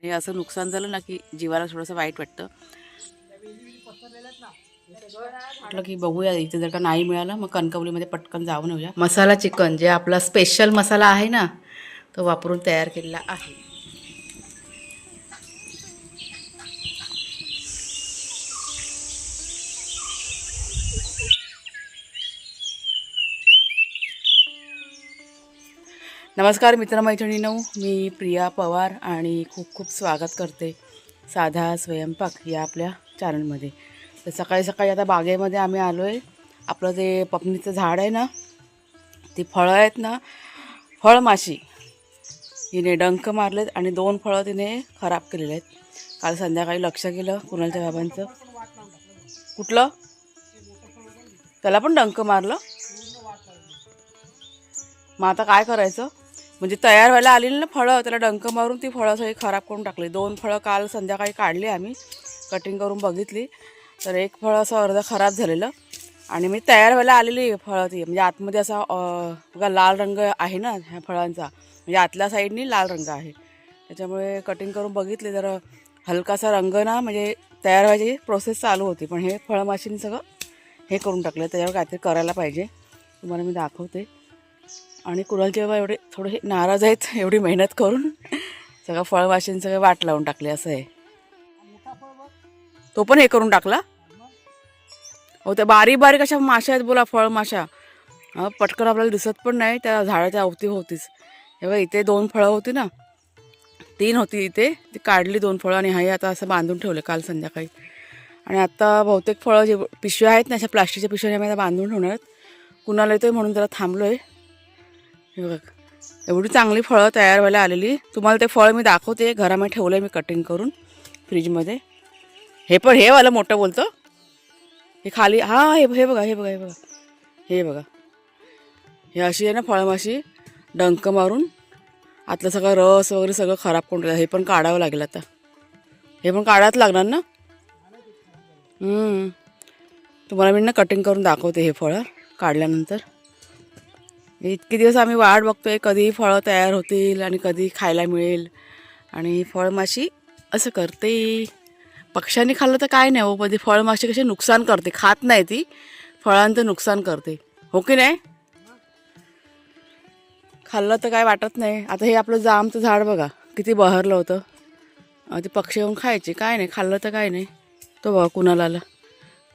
हे असं नुकसान झालं ना की जीवाला थोडंसं वाईट वाटतं. म्हटलं की बघूया इथे जर का नाही मिळालं मग कणकवलीमध्ये पटकन जाऊन येऊया. मसाला चिकन जे आपला स्पेशल मसाला आहे ना तो वापरून तयार केलेला आहे. नमस्कार मित्रमैत्रिणींनो, मी प्रिया पवार आणि खूप खूप स्वागत करते साधा स्वयंपाक या आपल्या चॅनलमध्ये. तर सकाळी सकाळी आता बागेमध्ये आम्ही आलो आहे. आपलं ते पपनीचं झाड आहे ना, ती फळं आहेत ना, फळमाशी हिने डंक मारलेत आणि 2 फळं तिने खराब केलेले आहेत. काल संध्याकाळी लक्ष केलं कुणालच्या बाबांचं. कुठलं? त्याला पण डंक मारलं. मग आता काय करायचं? म्हणजे तयार व्हायला आलेली ना फळं, त्याला डंक मारून ती फळं सगळी खराब करून टाकली. 2 फळं काल संध्याकाळी काढली आम्ही, कटिंग करून बघितली तर एक फळं असं अर्ध खराब झालेलं. आणि मी तयार व्हायला आलेली फळं ती, म्हणजे आतमध्ये असा बघा लाल रंग आहे ना ह्या फळांचा, म्हणजे आतल्या साईडनी लाल रंग आहे. त्याच्यामुळे कटिंग करून बघितले तर हलकासा रंग ना, म्हणजे तयार व्हायची प्रोसेस चालू होती. पण हे फळमाशीने सगळं हे करून टाकलं. त्याच्यावर काहीतरी करायला पाहिजे, तुम्हाला मी दाखवते. आणि कुणालचे बाबा एवढे थोडे नाराज आहेत, एवढी मेहनत करून सगळं फळमाशीने सगळं वाट लावून टाकले असं आहे. तो पण हे करून टाकला. हो, त्या बारीक बारीक अशा माशा आहेत बोला, फळमाशा. पटकन आपल्याला दिसत पण नाही त्या झाडाच्या अवतीभोवतीच. हे बघा इथे 2 फळं होती ना, 3 होती इथे, ती काढली 2 फळं आणि हे आता असं बांधून ठेवलं काल संध्याकाळी. आणि आता बहुतेक फळं जे पिशव्या आहेत ना, अशा प्लास्टिकच्या पिशव्या आम्ही आता बांधून ठेवणार आहेत. कुणाला येतोय म्हणून जरा थांबलो आहे. हे बघा एवढी चांगली फळं तयार व्हायला आलेली. तुम्हाला ते फळ मी दाखवते. घरामध्ये ठेवलं आहे मी कटिंग करून फ्रीजमध्ये. हे पण हे वाला मोठं बोलतं, हे खाली हां हे बघा हे बघा हे बघा हे बघा, हे अशी आहे ना फळमाशी डंक मारून आतलं सगळं रस वगैरे सगळं खराब करून टाकलं. हे पण काढावं लागेल आता, हे पण काढावंच लागणार ना. तुम्हाला मी ना कटिंग करून दाखवते हे फळं काढल्यानंतर. इतके दिवस आम्ही वाट बघतोय कधी फळं तयार होतील आणि कधी खायला मिळेल. आणि फळमाशी असं करते. पक्ष्यांनी खाल्लं तर काय नाही हो, पण ती फळमाशी कशी नुकसान करते, खात नाही ती, फळांचं नुकसान करते, हो की नाही? खाल्लं तर काय वाटत नाही. आता हे आपलं जामचं झाड बघा किती बहरलं होतं, ते पक्षी येऊन खायचे, काय नाही खाल्लं तर काय नाही. तो बघा कुणाल आला.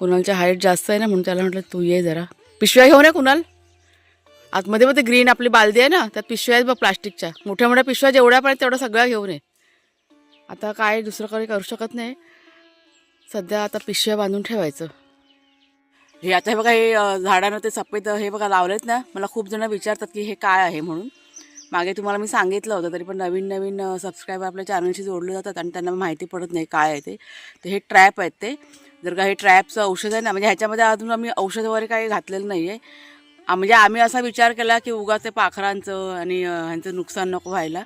कुणालच्या हाईट जास्त आहे ना म्हणून त्याला म्हटलं तू ये जरा. पिशव्या घेऊन ये कुणाल. आतमध्ये मग ते ग्रीन आपली बालदी आहे ना, त्यात पिशव्या आहेत बघ प्लास्टिकच्या, मोठ्या मोठ्या पिशव्या जेवढ्या पण तेवढं सगळं घेऊन ये. आता काय दुसरं काही करू शकत नाही सध्या, आता पिशव्या बांधून ठेवायचं. हे आता हे बघा हे झाडानं ते सफेद हे बघा लावलेत ना, मला खूप जण विचारतात की हे काय आहे म्हणून. मागे तुम्हाला मी सांगितलं होतं, तरी पण नवीन नवीन सबस्क्रायबर आपल्या चॅनलशी जोडले जातात आणि त्यांना माहिती पडत नाही काय आहे ते. तर हे ट्रॅप आहेत ते. जर का हे ट्रॅपचं औषध आहे ना, म्हणजे ह्याच्यामध्ये अजून आम्ही औषध वगैरे काही घातलेलं नाही आहे. म्हणजे आम्ही असा विचार केला की उगाच ते पाखरांचं आणि ह्यांचं नुकसान नको व्हायला,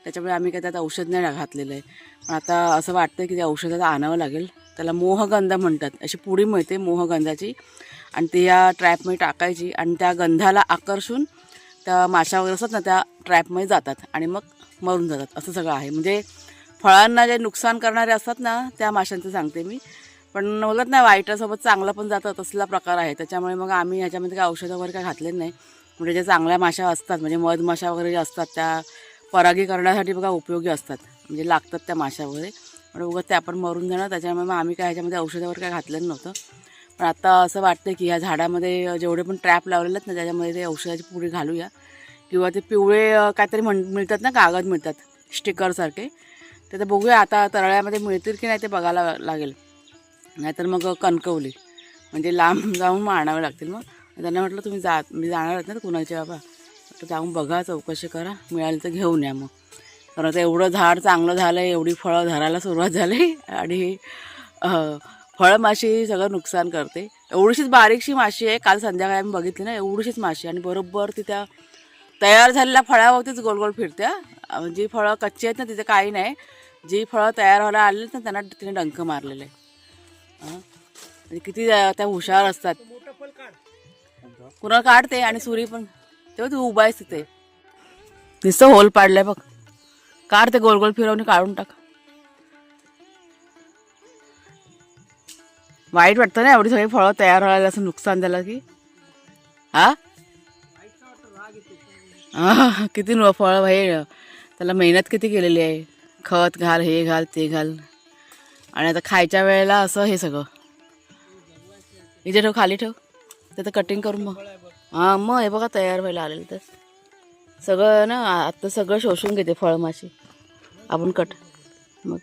त्याच्यामुळे आम्ही काही त्यात औषध नाही घातलेलं आहे. पण आता असं वाटतं की त्या औषधाचं आणावं लागेल. त्याला मोहगंध म्हणतात, अशी पुडी मिळते मोहगंधाची, आणि ती या ट्रॅपमध्ये टाकायची आणि त्या गंधाला आकर्षून त्या माशा वगैरे असतात ना त्या ट्रॅपमध्ये जातात आणि मग मरून जातात. असं सगळं आहे. म्हणजे फळांना जे नुकसान करणारे असतात ना त्या माशांचं सांगते मी. पण बोलत नाही वाईटासोबत चांगलं पण जातं, तसला प्रकार आहे. त्याच्यामुळे मग आम्ही ह्याच्यामध्ये काही औषधं वगैरे काही घातलेलं नाही. म्हणजे ज्या चांगल्या माशा असतात, म्हणजे मधमाशा वगैरे ज्या असतात त्या परागीकरणासाठी बघा उपयोगी असतात, म्हणजे लागतात त्या माशा वगैरे. पण उगाच त्या आपण मरून जाणार, त्याच्यामुळे मग आम्ही काय ह्याच्यामध्ये औषधावर काय घातलेलं नव्हतं. पण आता असं वाटतं की ह्या झाडामध्ये जेवढे पण ट्रॅप लावलेले आहेत ना त्याच्यामध्ये ते औषधाची पुडी घालूया. किंवा ते पिवळे काहीतरी मिळतात ना, कागद मिळतात स्टिकरसारखे, ते तर बघूया आता तळ्यामध्ये मिळतील की नाही ते बघायला लागेल. नाहीतर मग कणकवली म्हणजे लांब जाऊन मग आणावे लागतील. मग त्यांना म्हटलं तुम्ही मी जाणार आहेत ना कुणालचे बाबा, तर जाऊन बघा चौकशी करा, मिळाली तर घेऊन या. मग कारण आता एवढं झाड चांगलं झालं आहे, एवढी फळं धरायला सुरुवात झाली आणि फळमाशी सगळं नुकसान करते. एवढीशीच बारीकशी माशी आहे, काल संध्याकाळी आम्ही बघितली ना, एवढीशीच माशी, आणि बरोबर ती त्या तयार झालेल्या फळावरतीच गोल गोल फिरत्या. जी फळं कच्ची आहेत ना तिथे काही नाही, जी फळं तयार व्हायला आलेली ना त्यांना तिने डंक मारलेलं आहे. म्हणजे किती त्या हुशार असतात. कुणाला काढते आणि सुरी पण, तेव्हा तू उभा आहेस तिथे नुसतं होल पाडलाय बघ, काढ ते गोल गोल फिरवून काढून टाक. वाईट वाटतं ना एवढी सगळी फळं तयार व्हायला, असं नुकसान झालं की. हा किती फळ भाई, त्याला मेहनत किती केलेली आहे. खत घाल, हे घाल, ते घाल, आणि आता खायच्या वेळेला असं हे सगळं. इथे ठेव, खाली ठेव, त्याचं कटिंग करून मग. हां मग हे बघा तयार व्हायला आलेलं. तर सगळं ना आता सगळं शोषून घेते फळमाशी. आपण कट मग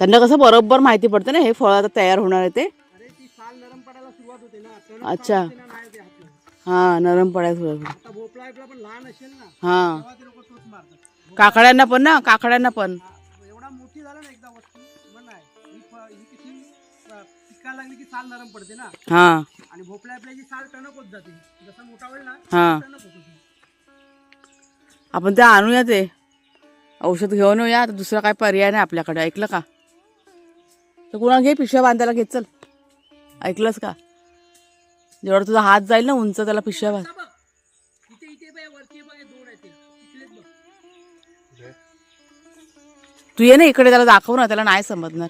त्यांना कसं बरोबर माहिती पडतं ना हे फळ आता तयार होणार आहे ते. अच्छा हां नरम पडायला सुरुवात. हां काकड्यांना पण ना, काकड्यांना पण. एवढा मोठी झाला ना एकदा वस्तू ही कशी पिकायला लागली की साल नरम पडते ना. हां आणि भोपळ्याची साल टणक होत जाते. जसा मोठा होईल ना हां टणक होत होती. आपण ते आणूया, ते औषध घेऊन येऊया. आता दुसरा काय पर्याय नाही आपल्याकडे. ऐकलं का? तर कुणा घे पिशव्या बांधायला घेत चल. ऐकलंस का? जेवढा तुझा हात जाईल ना उंच, त्याला पिशव्या बांध. इथे इथे बघ, वरती बघ, दोन आहेत तिथलेच बघ. तू ये ना इकडे, त्याला दाखव ना, त्याला नाही समजणार.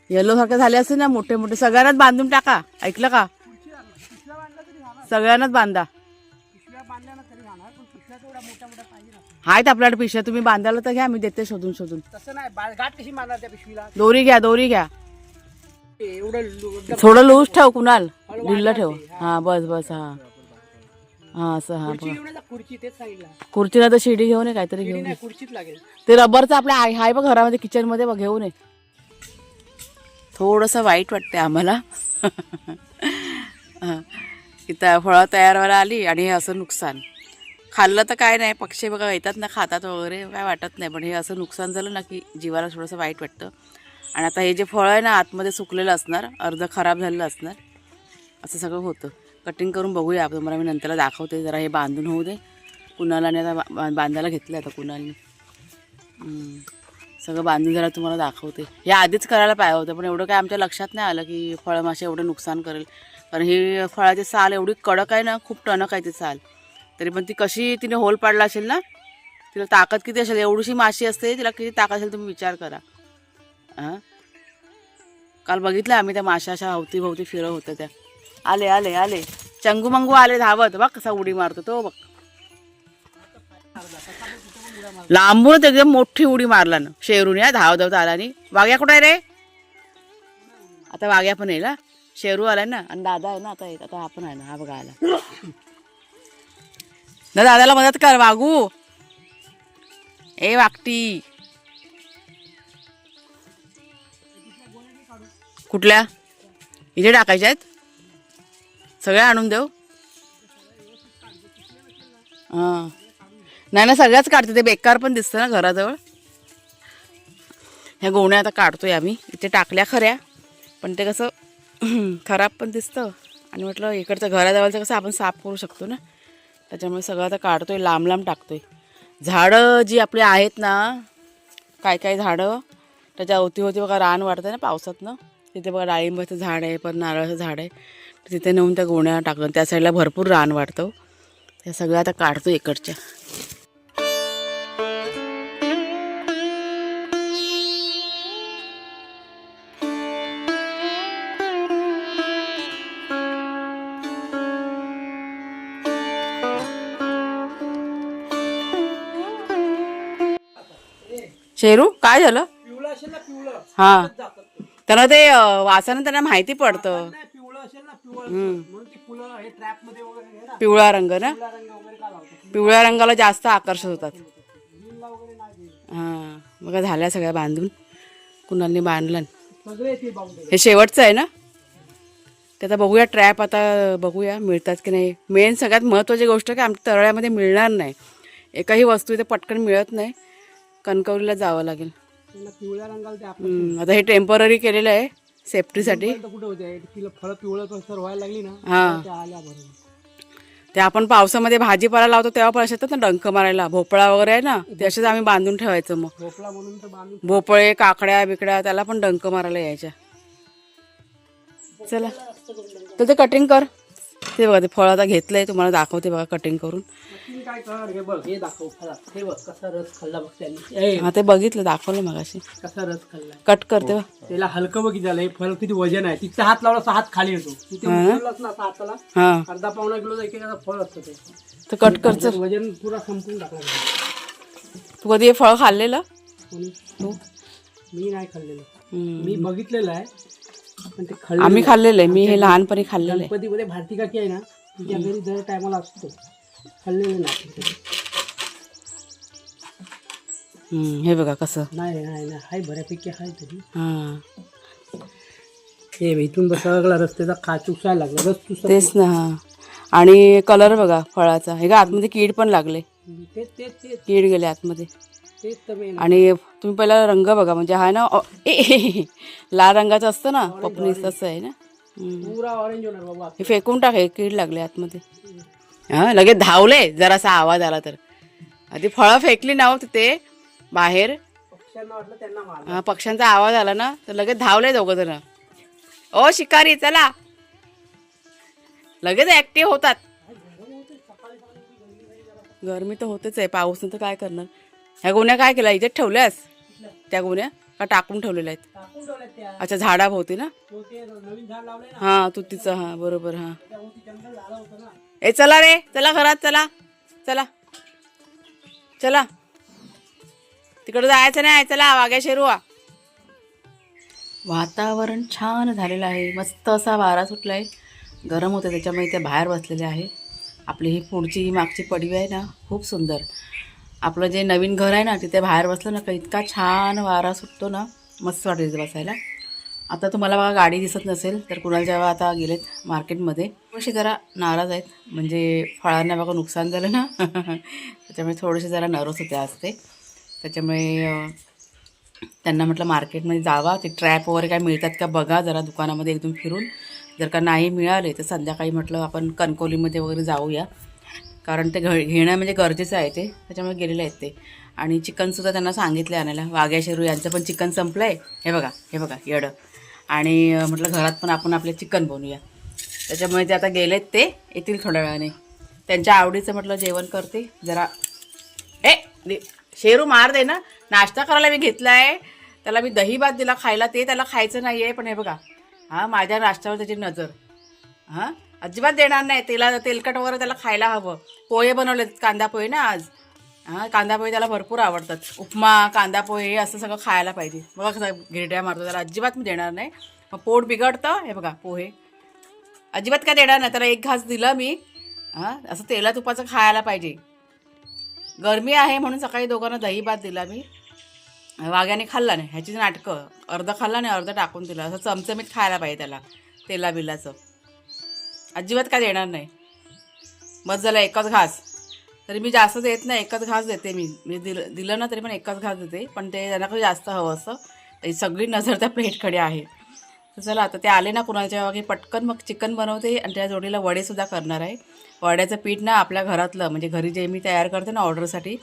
येलो सारखे झाले असते ना मोठे मोठे, सगळ्यांनाच बांधून टाका. ऐकलं का? पिशव्या बांधल्या तरी राहणार. सगळ्यांनाच बांधा. पिशव्या बांधल्या ना तरी राहणार, पण पिशव्या तेवढ्या मोठ्या मोठ्या पाहिजे ना. आहेत आपल्याकडे पिशव्या, तुम्ही बांधायला तर घ्या, मी देते शोधून शोधून. तसं नाही, गाठ कशी मारणार त्या पिशवीला? दोरी घ्या, दोरी घ्या. एवढं थोडं लूज ठेव कुणाल, ढिल्ला ठेव. हा बस बस. हा हा असं. हा खुर्ची घेऊन ये जा, खुर्ची तेच सांगितलं. खुर्चीला तर शिडी घेऊन ये, काहीतरी घेऊन ये. नाही खुर्चीच लागेल. ते रबरचं आपल्या आहे बघ घरामध्ये, किचन मध्ये बघ, घेऊन ये. थोडंसं वाईट वाटतंय आम्हाला. इथं फळं तयार व्हायला आली आणि हे असं नुकसान. खाल्लं तर काय नाही, पक्षी बघा येतात ना, खातात वगैरे, काय वाटत नाही. पण हे असं नुकसान झालं ना की जीवाला थोडंसं वाईट वाटतं. आणि आता हे जे फळ आहे ना आतमध्ये सुकलेलं असणार, अर्ध खराब झालेलं असणार, असं सगळं होतं. कटिंग करून बघूया तुम्हाला मी नंतर दाखवते. जरा हे बांधून होऊ दे. कुणालाने आता बांधायला घेतलं आता कुणालने. सगळं बांधून जरा तुम्हाला दाखवते. हे आधीच करायला पाहिजे होतं, पण एवढं काय आमच्या लक्षात नाही आलं की फळमाशी एवढं नुकसान करेल. कारण ही फळाची साल एवढी कडक आहे ना, खूप टणक आहे ती साल. तरी पण ती कशी तिने होल पाडला असेल ना, तिला ताकद किती असेल. एवढीशी माशी असते, तिला किती ताकद असेल तुम्ही विचार करा. हां काल बघितलं आम्ही त्या माशा अशा अवतीभोवती फिरत होत्या त्या. आले आले आले चंगू मंगू आले धावत. बघ कसा उडी मारतो तो, बघ लांबूनच एकदम मोठी उडी मारला ना शेरून. या धाव धावत आला. आणि वाघ्या कुठे आहे रे? आता वाघ्या पण येईल. शेरू आलाय ना, आणि दादा आहे ना आता येत. आता आपण आहे ना, हा बघा आला. दादाला मदत कर वागू. ए वागटी. कुठल्या इथे टाकायच्या आहेत? सगळ्या आणून देऊ? हां नाही ना, सगळ्याच काढते. ते बेकार पण दिसतं ना घराजवळ. ह्या गोण्या आता काढतोय आम्ही. इथे टाकल्या खऱ्या, पण ते कसं खराब पण दिसतं. आणि म्हटलं इकडचं घराजवळचं कसं आपण साफ करू शकतो ना, त्याच्यामुळे सगळं आता काढतोय, लांब लांब टाकतोय. झाडं जी आपली आहेत ना, काय काय झाडं त्याच्या अवतीभोवती बघा रान वाढतं ना पावसातनं. तिथे बघा डाळिंबाचं झाड आहे, पण नारळाचं झाड आहे. तिथे नेऊन त्या गोण्या टाकून त्या साईडला भरपूर रान वाढतं. त्या सगळ्या आता काढतो इकडच्या. शेरू काय झालं? पिवळं असेल ना, पिवळं हा जातात. त्यांना ते वासानं त्यांना माहिती पडतं. नाही पिवळं असेल ना, पिवळं म्हणून ती फुलं हे ट्रॅप मध्ये वगैरे आहे ना, पिवळा रंग ना, पिवळा रंग वगैरे का लावतात? पिवळ्या रंगाला जास्त आकर्षित होतात. ग्रीनला वगैरे नाही ते. हां बघा झाल्या सगळ्या बांधून. कुणालने बांधलं. सगळे ते बाउंड्री. हे शेवटचं आहे ना, ते आता बघूया ट्रॅप. आता बघूया मिळतात की नाही. मेन सगळ्यात महत्त्वाची गोष्ट की आमच्या तळ्यामध्ये मिळणार नाही. एकाही वस्तू इथे पटकन मिळत नाही. कणकवलीला जावं लागेल. पिवळ्या रंगाला ते आपलं आता हे टेम्पररी केलेलं आहे सेफ्टीसाठी. कुठे होते तिला फळं पिवळं कसं व्हायला लागली ना, हां त्या आल्या बरोबर. ते आपण पावसामध्ये भाजीपाला लावतो तेव्हा पण असे येतात ना डंक मारायला. भोपळा वगैरे आहे ना, ते असेच आम्ही बांधून ठेवायचं. मग भोपळा म्हणून तर बांधून भोपळे काकड्या बिकड्या त्याला पण डंक मारायला यायच्या. चला तर ते कटिंग कर. ते बघा ते फळ आता घेतलंय, तुम्हाला दाखवते बघा कटिंग करून. मग काय कर, हे बघ, हे दाखव फळा. हे बघ कसा रस खाल्ला बघ त्यांनी. हा ते बघितलं, दाखवलं मग अशी कसा रस खाल्ला. कट करते बघ. त्याला हलकं बघ किती झालं. हे फळ किती वजन आहे. तिचा हात लावला हात खाली येतो. तिथे उचललाच ना असा हाताला हा अर्धा पावणा किलो एकेकाचा फळ असतं ते. तर कट करचं. वजन पुरा संपून टाकला. तू कधी हे फळ खाल्लेलं? कोणी? तू? मी नाही खाल्लेलं. हम्म. मी बघितलेलं आहे पण ते खाल्लं आम्ही खाल्लेलं आहे, मी हे लहानपणी खाल्लेलं आहे. गणपतीमध्ये भारती काकी आहे ना, तिच्या घरी दर टायमाला असतो. खाल्लेलं नाही. हे बघा कसं. नाही नाही नाही, हाय बऱ्यापैकी हाय तरी. हा हे इथून सगळा रस्त्याचा चुसायला लागला. रस चुसा. तेच ना. हा आणि कलर बघा फळाचा. हे का आतमध्ये कीड पण लागले, तेच तेच तेच कीड गेले आतमध्ये. तेच तर main. आणि तुम्ही पहिला रंग बघा, म्हणजे हा ना लाल रंगाचं असतं ना पपनीस, तसं आहे ना. पुरा ऑरेंज होणार बाबा. हे फेकून टाके, कीड लागले आतमध्ये. हा लगेच धावले जरासा आवाज आला तर. आधी फळं फेकली ना तिथे बाहेर, पक्ष्यांना वाटलं त्यांना मार. हा पक्ष्यांचा आवाज आला ना तर लगेच धावले दोघं जण. ओ शिकारी चला, लगेच ऍक्टिव्ह होतात. गरमी तर होतेच आहे, पाऊस तर काय करणार. ह्या गोण्या काय केल्या इथे ठेवल्यास? त्या गोण्या का टाकून ठेवलेल्या आहेत? टाकून ठेवल्यात त्या. अच्छा झाडाभोवती ना. तो ते नवीन झाड लावलंय ना, हा तुतीचं, हा बरोबर. हा त्याभोवती जंगल झालं होतं ना. ए चला रे, चला घरात, चला चला चला, तिकडे जायचं नाही, चला वाघ्या शेरूआ. वातावरण छान झालेलं आहे, मस्त असा वारा सुटला आहे. गरम होतं त्याच्यामुळे ते बाहेर बसलेले आहे. आपली ही पुढची मागची पडवी आहे ना, खूप सुंदर. आपलं जे नवीन घर आहे ना तिथे बाहेर बसलं ना का इतका छान वारा सुटतो ना, मस्त वाटतं तिथे बसायला. आता तुम्हाला बघा गाडी दिसत नसेल तर कुणाल जेव्हा आता गेलेत मार्केटमध्ये, थोडेसे जरा नाराज आहेत, म्हणजे फळांना बघा नुकसान झालं ना त्याच्यामुळे थोडेसे जरा नर्वस होते आज ते. त्याच्यामुळे त्यांना म्हटलं मार्केटमध्ये जावा, ते ट्रॅप वगैरे काय मिळतात का बघा जरा दुकानामध्ये एकदम फिरून. जर का नाही मिळाले तर संध्याकाळी म्हटलं आपण कणकवलीमध्ये वगैरे जाऊया, कारण ते घेणं म्हणजे गरजेचं आहे ते. त्याच्यामुळे गेलेले आहेत ते. आणि चिकनसुद्धा त्यांना सांगितलं आणायला. वाघ्या शेरू यांचं पण चिकन संपलं आहे. हे बघा येडं. आणि म्हटलं घरात पण आपण आपले चिकन बनवूया. त्याच्यामुळे ते आता गेलेत, ते येतील थोड्या वेळाने. त्यांच्या आवडीचं म्हटलं जेवण करते जरा. शेरू मार दे ना, नाश्ता करायला मी घेतला आहे त्याला, मी दही भात दिला खायला, ते त्याला खायचं नाही आहे. पण हे बघा, हां माझ्या नाश्त्यावर त्याची नजर. हां अजिबात देणार नाही, तेलकट वगैरे त्याला खायला हवं. पोहे बनवलेत, कांदा पोहे ना आज. हां कांदा पोहे त्याला भरपूर आवडतात. उपमा, कांदा पोहे असं सगळं खायला पाहिजे. बघा कसं गिरड्या मारतो, त्याला अजिबात मी देणार नाही. मग पोट बिघडतं. हे बघा पोहे अजिबात काय देणार नाही त्याला. एक घास दिलं मी. हां असं तेला तुपाचं खायला पाहिजे. गरमी आहे म्हणून सकाळी दोघांना दही भात दिला मी. वाघ्याने खाल्ला नाही, ह्याची नाटकं. अर्ध खाल्ला नाही, अर्ध टाकून दिला. असं चमचमीत खायला पाहिजे त्याला, तेला बिलाचं. अजिबात काय देणार नाही. बस झालं एकच घास. तरी मी जास्त देत नाही, एकच घास देते मी दिलं ना तरी पण एकच घास देते. पण ते त्यांना काही जास्त हवं असं. त्याची सगळी नजर त्या प्लेटकडे आहे. तर चला आता ते आले ना कुणाच्या वागे, पटकन मग चिकन बनवते आणि त्या जोडीला वडेसुद्धा करणार आहे. वड्याचं पीठ ना आपल्या घरातलं, म्हणजे घरी जे मी तयार करते ना ऑर्डरसाठी,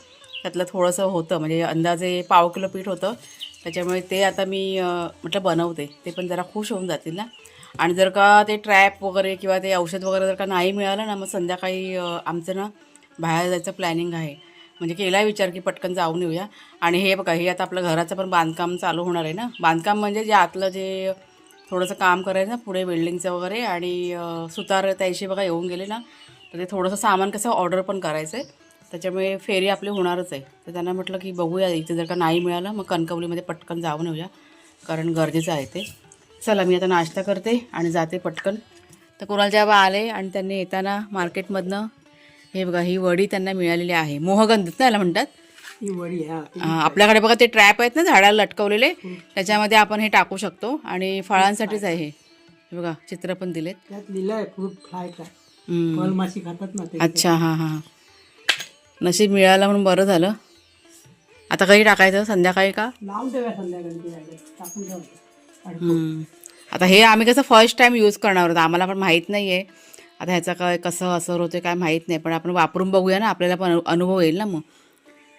त्यातलं थोडंसं होतं, म्हणजे अंदाजे 1/2 किलो पीठ होतं. त्याच्यामुळे ते आता मी म्हटलं बनवते, ते पण जरा खुश होऊन जातील ना. आणि जर का ते ट्रॅप वगैरे किंवा ते औषध वगैरे जर का नाही मिळालं ना, मग संध्याकाळी आमचं ना बाहेर जायचं प्लॅनिंग आहे. म्हणजे केला विचार की पटकन जाऊन येऊया. आणि हे बघा, हे आता आपलं घराचं पण बांधकाम चालू होणार आहे ना. बांधकाम म्हणजे जे आतलं जे थोडंसं काम करायचं ना पुढे बिल्डिंगचं वगैरे, आणि सुतार त्याशी बघा येऊन गेले ना, तर ते थोडंसं सामान कसं ऑर्डर पण करायचं आहे. त्याच्यामुळे फेरी आपली होणारच आहे. तर त्यांना म्हटलं की बघूया, इथे जर का नाही मिळालं मग कणकवलीमध्ये पटकन जाऊन येऊया, कारण गरजेचं आहे ते. चला मी आता नाश्ता करते आणि जाते पटकन. तर कुणाल जेव्हा आले आणि त्यांनी येताना मार्केटमधनं हे बघा ही वडी त्यांना मिळालेली आहे. मोहगंधीत ना याला म्हणतात. ही वडी आपल्याकडे बघा ते ट्रॅप आहेत ना झाडाला लटकवलेले, त्याच्यामध्ये आपण हे टाकू शकतो. आणि फळांसाठीच आहे हे बघा, चित्र पण दिलेत. त्यात लिहिलंय फ्रूट फ्लाय काय, फळमाशी खातात ना ते. अच्छा हां हां, नशीब मिळालं म्हणून बरं झालं. आता काही टाकायचं संध्याकाळी का? लावून ठेवा संध्याकाळी, टाकून ठेवा. आता हे आम्ही कसं फर्स्ट टाईम यूज करणार आहोत, आम्हाला पण माहीत नाही आहे. आता ह्याचा काय कसं असर होतं काय माहीत नाही, पण आपण वापरून बघूया ना, आपल्याला पण अनुभव येईल ना. मग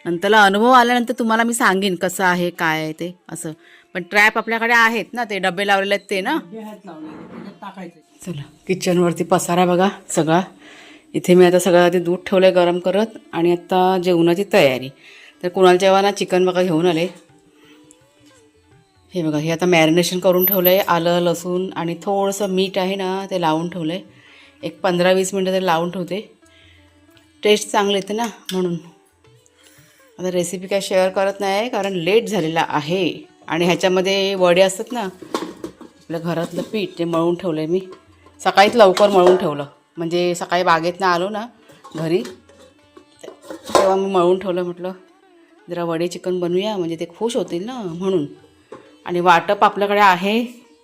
नंतरला अनुभव आल्यानंतर तुम्हाला मी सांगेन कसं आहे काय आहे ते असं. पण ट्रॅप आपल्याकडे आहेत ना, ते डबे लावलेले आहेत ते ना. टाकायचं चला किचनवरती पसारा बघा सगळा. इथे मी आता सगळं आधी दूध ठेवलं आहे गरम करत आणि आता जेवणाची तयारी. तर कुणाल जेव्हा ना चिकन बघा घेऊन आले. हे बघा हे आता मॅरिनेशन करून ठेवलं आहे. आलं लसूण आणि थोडंसं मीठ आहे ना ते लावून ठेवलं आहे. एक 15-20 मिनटं तरी लावून ठेवते. टेस्ट चांगली येते ना म्हणून. आता रेसिपी काय शेअर करत नाही कारण लेट झालेला आहे. आणि ह्याच्यामध्ये वडे असतात ना आपल्या घरातलं पीठ ते मळून ठेवलं आहे मी. सकाळीच लवकर मळून ठेवलं म्हणजे सकाळी बागेतनं आलो ना घरी तेव्हा मी मळून ठेवलं. म्हटलं जरा वडे चिकन बनवूया म्हणजे ते खुश होतील ना म्हणून. आणि वाटप आपल्याकडे आहे.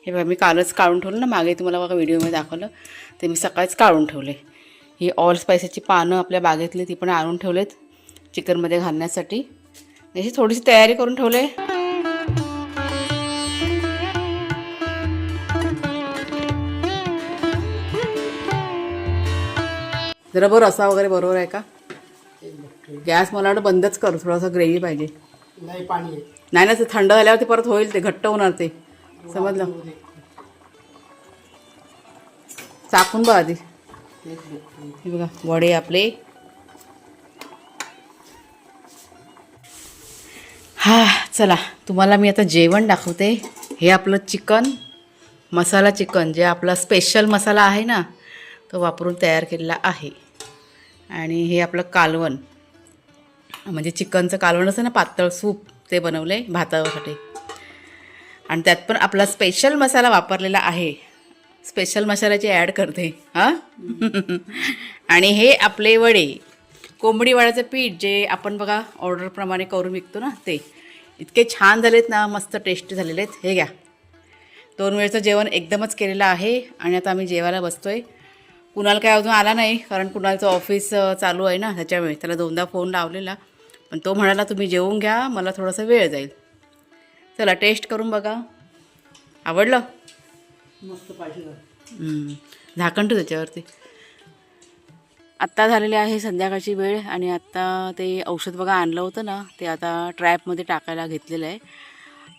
हे बघा मी कालच काढून ठेवलं ना मागे तुम्हाला बघा व्हिडिओमध्ये दाखवलं ते मी सकाळीच काढून ठेवले. ही ऑल स्पायसीची पानं आपल्या बागेतली ती पण आणून ठेवलेत चिकनमध्ये घालण्यासाठी. अशी थोडीशी तयारी करून ठेवले. जरा बरं रस्सा वगैरे बरोबर आहे का? गॅस मला वाटतं बंदच करू. थोडासा ग्रेव्ही पाहिजे. नाही पाणी आहे. नाही ना ते थंड झाल्यावर ते परत होईल ते घट्ट होणार ते समजलं. चाकून बघ आधी. हे बघा वडे आपले. हा चला तुम्हाला मी आता जेवण दाखवते. हे आपलं चिकन मसाला चिकन जे आपला स्पेशल मसाला आहे ना तो वापरून तयार केलेला आहे. आणि हे आपलं कालवण म्हणजे चिकनचं कालवण असतं ना पातळ सूप ते बनवलं आहे भातासाठी. आणि त्यात पण आपला स्पेशल मसाला वापरलेला आहे. स्पेशल मसाल्याची ॲड करते हां. आणि हे आपले वडे कोंबडी वड्याचं पीठ जे आपण बघा ऑर्डरप्रमाणे करून विकतो ना ते इतके छान झालेत ना मस्त टेस्टी झालेले आहेत. हे घ्या 2 वेळचं जेवण एकदमच केलेलं आहे. आणि आता आम्ही जेवायला बसतो आहे. कुणाल काय अजून आला नाही कारण कुणालचं ऑफिस चालू आहे ना त्याच्यामुळे त्याला 2दा फोन लावलेला पण तो म्हणाला तुम्ही जेवून घ्या मला थोडासा वेळ जाईल. चला टेस्ट करून बघा. आवडलं? मस्त पाहिजे. झाकण ठेव त्याच्यावरती. आत्ता झालेली आहे संध्याकाळची वेळ आणि आत्ता ते औषध बघा आणलं होतं ना ते आता ट्रॅपमध्ये टाकायला घेतलेलं आहे.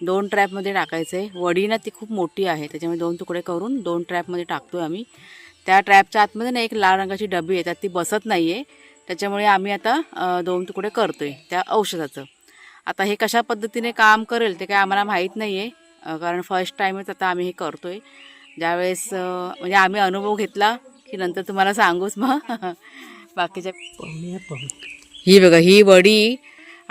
2 ट्रॅपमध्ये टाकायचं आहे. वडी ना ती खूप मोठी आहे त्याच्यामुळे 2 तुकडे करून 2 ट्रॅपमध्ये टाकतो आहे आम्ही. त्या ट्रॅपच्या आतमध्ये ना एक लाल रंगाची डबी आहे त्यात ती बसत नाही आहे त्याच्यामुळे आम्ही आता 2 तुकडे करतो आहे त्या औषधाचं. आता हे कशा पद्धतीने काम करेल ते काय आम्हाला माहीत नाही आहे कारण फर्स्ट टाईमच आता आम्ही हे करतो आहे. ज्यावेळेस म्हणजे आम्ही अनुभव घेतला की नंतर तुम्हाला सांगूच मग बाकीच्या. ही बघा ही वडी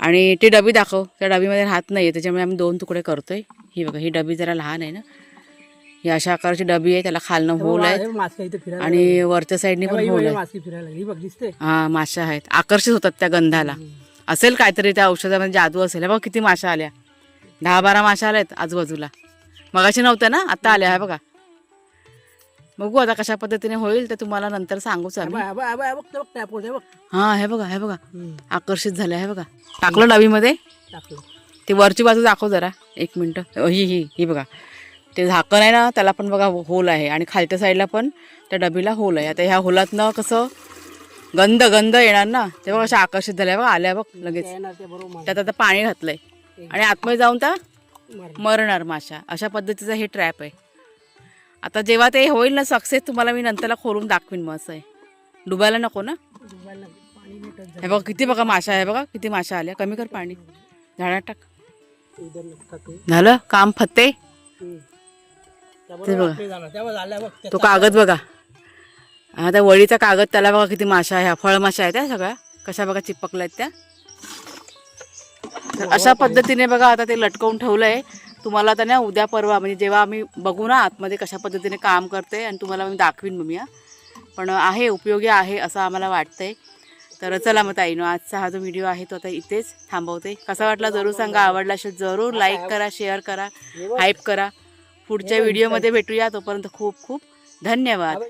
आणि ती डबी दाखव. त्या डबीमध्ये राहत नाही आहे त्याच्यामुळे आम्ही 2 तुकडे करतो आहे. ही बघा ही डबी जरा लहान आहे ना. ही अशा आकाराची डबी आहे त्याला खालनं होल आहे आणि वरच्या साईडने पण होल आहे. हां माशा आहेत आकर्षित होतात त्या गंधाला. असेल काहीतरी त्या औषधामध्ये जादू असेल. बघा किती माशा आल्या 10-12 माशा आल्या आहेत आजूबाजूला. मगाशी नव्हत्या ना आता आल्या आहे बघा. बघू आता कशा पद्धतीने होईल ते तुम्हाला नंतर सांगूच आम्ही. हां हे बघा आकर्षित झाले आहे बघा. टाकलं डबीमध्ये. ती वरची बाजू दाखव जरा 1 मिनटं. ही बघा ते झाकण आहे ना त्याला पण बघा होल आहे आणि खालच्या साईडला पण त्या डबीला होल आहे. आता ह्या होलातनं कसं गंध येणार ना ते बघ अशा आकर्षित झाल्या बघा आल्या बघ लगेच. त्यात आता पाणी घातलंय आणि आतमध्ये जाऊन त्या मरणार माशा. अशा पद्धतीचा हे ट्रॅप आहे. आता जेव्हा ते होईल ना सक्सेस तुम्हाला मी नंतरला खोलून दाखवीन. मग असं आहे डुबायला नको ना. हे बघा किती बघा माशा आहे बघा किती माशा आल्या. कमी कर पाणी झाडात टाक. झालं काम फत्ते. ते बघा तो कागद बघा हा त्या वडीचा कागद त्याला बघा किती माशा आहे. फळमाशा आहेत त्या सगळ्या कशा बघा चिपकल्या आहेत त्या. तर अशा पद्धतीने बघा आता ते लटकवून ठेवलं आहे. तुम्हाला आता ना उद्या परवा म्हणजे जेव्हा आम्ही बघू ना आतमध्ये कशा पद्धतीने काम करते आणि तुम्हाला मी दाखवीन मग मी. पण आहे उपयोगी आहे असं आम्हाला वाटतंय. तर चला मग ताईनो आजचा हा जो व्हिडिओ आहे तो आता इथेच थांबवते. कसा वाटला जरूर सांगा. आवडला असेल जरूर लाईक करा शेअर करा हाईप करा. पुढच्या व्हिडिओमध्ये भेटूया. तोपर्यंत खूप खूप धन्यवाद.